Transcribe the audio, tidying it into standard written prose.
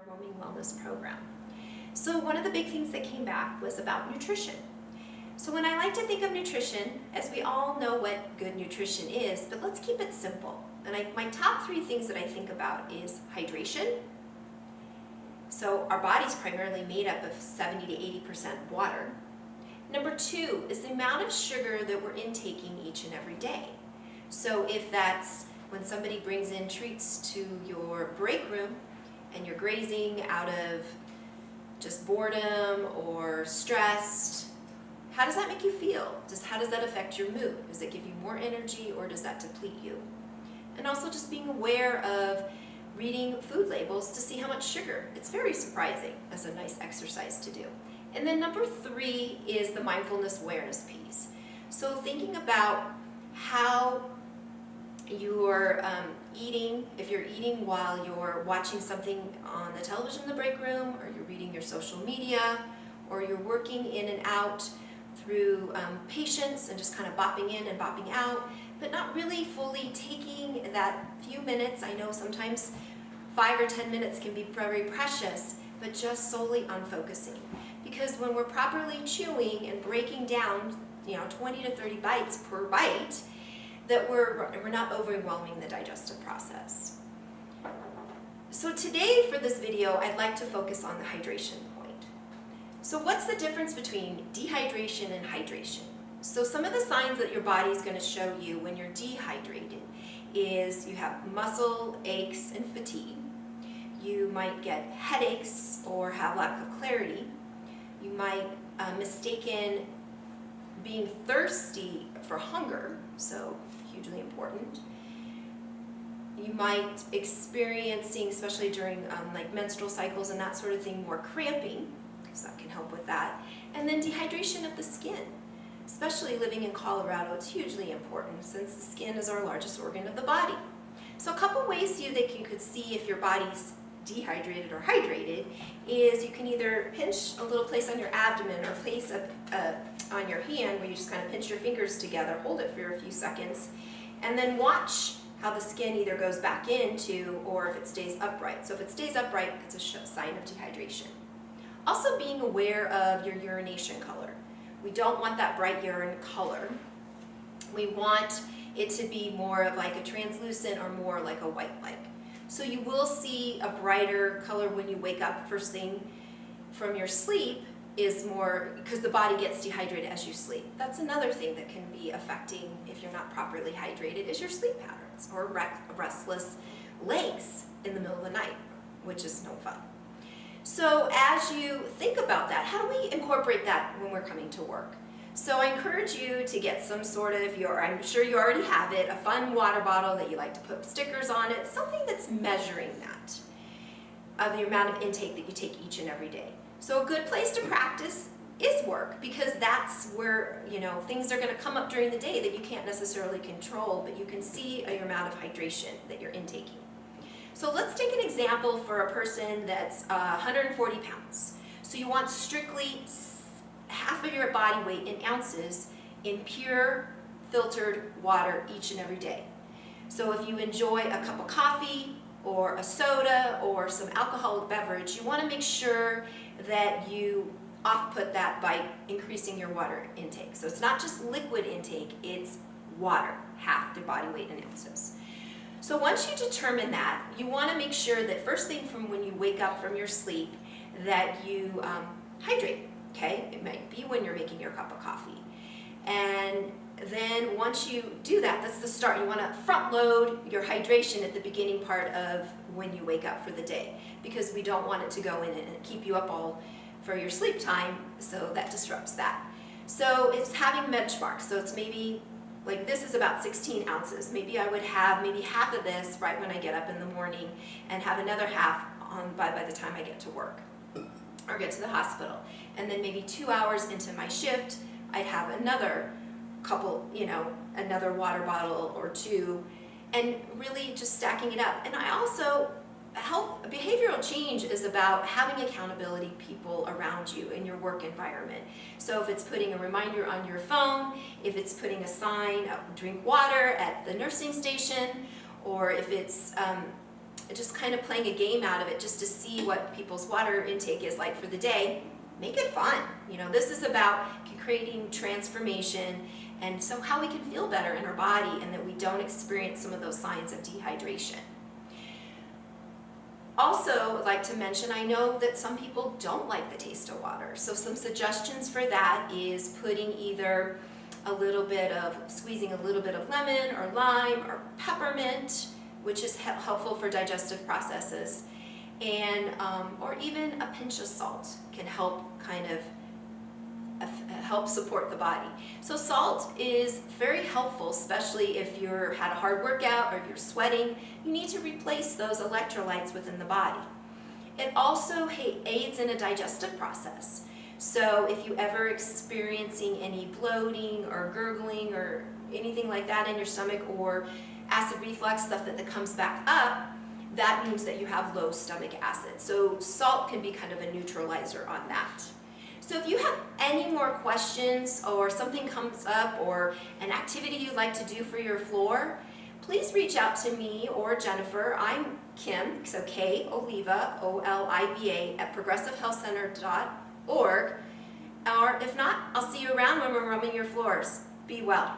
Roaming Wellness Program. So one of the big things that came back was about nutrition. So when I like to think of nutrition, as we all know what good nutrition is, but let's keep it simple. And my top three things that I think about is hydration. So our body's primarily made up of 70 to 80% water. Number two is the amount of sugar that we're intaking each and every day. So if that's when somebody brings in treats to your break room and you're grazing out of just boredom or stressed, how does that make you feel? How does that affect your mood? Does it give you more energy or does that deplete you? And also just being aware of reading food labels to see how much sugar. It's very surprising. That's a nice exercise to do. And then number three is the mindfulness awareness piece. So thinking about how you're eating, if you're eating while you're watching something on the television in the break room, or you're reading your social media, or you're working in and out through patients and just kind of bopping in and bopping out, but not really fully taking that few minutes. I know sometimes 5 or 10 minutes can be very precious, but just solely on focusing. Because when we're properly chewing and breaking down, 20 to 30 bites per bite, that we're not overwhelming the digestive process. So today for this video, I'd like to focus on the hydration point. So what's the difference between dehydration and hydration? So some of the signs that your body is going to show you when you're dehydrated is you have muscle aches and fatigue. You might get headaches or have lack of clarity. You might mistaken being thirsty for hunger, so hugely important. You might experiencing, especially during like menstrual cycles and that sort of thing, more cramping, because that can help with that. And then dehydration of the skin. Especially living in Colorado, it's hugely important since the skin is our largest organ of the body. So a couple ways you could see if your body's dehydrated or hydrated is you can either pinch a little place on your abdomen or place on your hand where you just kind of pinch your fingers together, hold it for a few seconds, and then watch how the skin either goes back into or if it stays upright. So if it stays upright, it's a sign of dehydration. Also being aware of your urination color. We don't want that bright urine color. We want it to be more of like a translucent or more like a white light. So you will see a brighter color when you wake up first thing from your sleep is more because the body gets dehydrated as you sleep. That's another thing that can be affecting if you're not properly hydrated is your sleep patterns or restless legs in the middle of the night, which is no fun. So as you think about that, how do we incorporate that when we're coming to work? So I encourage you to get some sort of I'm sure you already have it, a fun water bottle that you like to put stickers on it, something that's measuring that, of the amount of intake that you take each and every day. So a good place to practice is work because that's where, things are going to come up during the day that you can't necessarily control, but you can see your amount of hydration that you're intaking. So let's take an example for a person that's 140 pounds. So you want strictly half of your body weight in ounces in pure filtered water each and every day. So if you enjoy a cup of coffee or a soda or some alcoholic beverage, you want to make sure that you off-put that by increasing your water intake. So it's not just liquid intake, it's water, half the body weight in ounces. So once you determine that, you want to make sure that first thing from when you wake up from your sleep that you hydrate, okay? It might be when you're making your cup of coffee. And then once you do that, that's the start. You want to front load your hydration at the beginning part of when you wake up for the day because we don't want it to go in and keep you up all for your sleep time, so that disrupts that. So it's having benchmarks. So it's maybe like this is about 16 ounces. Maybe I would have maybe half of this right when I get up in the morning and have another half on by the time I get to work or get to the hospital. And then maybe 2 hours into my shift, I'd have another couple, another water bottle or two, and really just stacking it up. And I also, behavioral change is about having accountability people around you in your work environment. So if it's putting a reminder on your phone, if it's putting a sign, drink water at the nursing station, or if it's just kind of playing a game out of it just to see what people's water intake is like for the day, make it fun. You know, this is about creating transformation and so how we can feel better in our body and that we don't experience some of those signs of dehydration. Also, I'd like to mention, I know that some people don't like the taste of water. So some suggestions for that is putting either squeezing a little bit of lemon or lime or peppermint, which is helpful for digestive processes, and or even a pinch of salt can help help support the body. So salt is very helpful, especially if you're had a hard workout or you're sweating. You need to replace those electrolytes within the body. It also aids in a digestive process. So if you ever experiencing any bloating or gurgling or anything like that in your stomach, or acid reflux, stuff that comes back up, that means that you have low stomach acid. So salt can be kind of a neutralizer on that. So if you have any more questions or something comes up or an activity you'd like to do for your floor, please reach out to me or Jennifer. I'm Kim, so K Oliva, Oliva at progressivehealthcenter.org. Or if not, I'll see you around when we're rubbing your floors. Be well.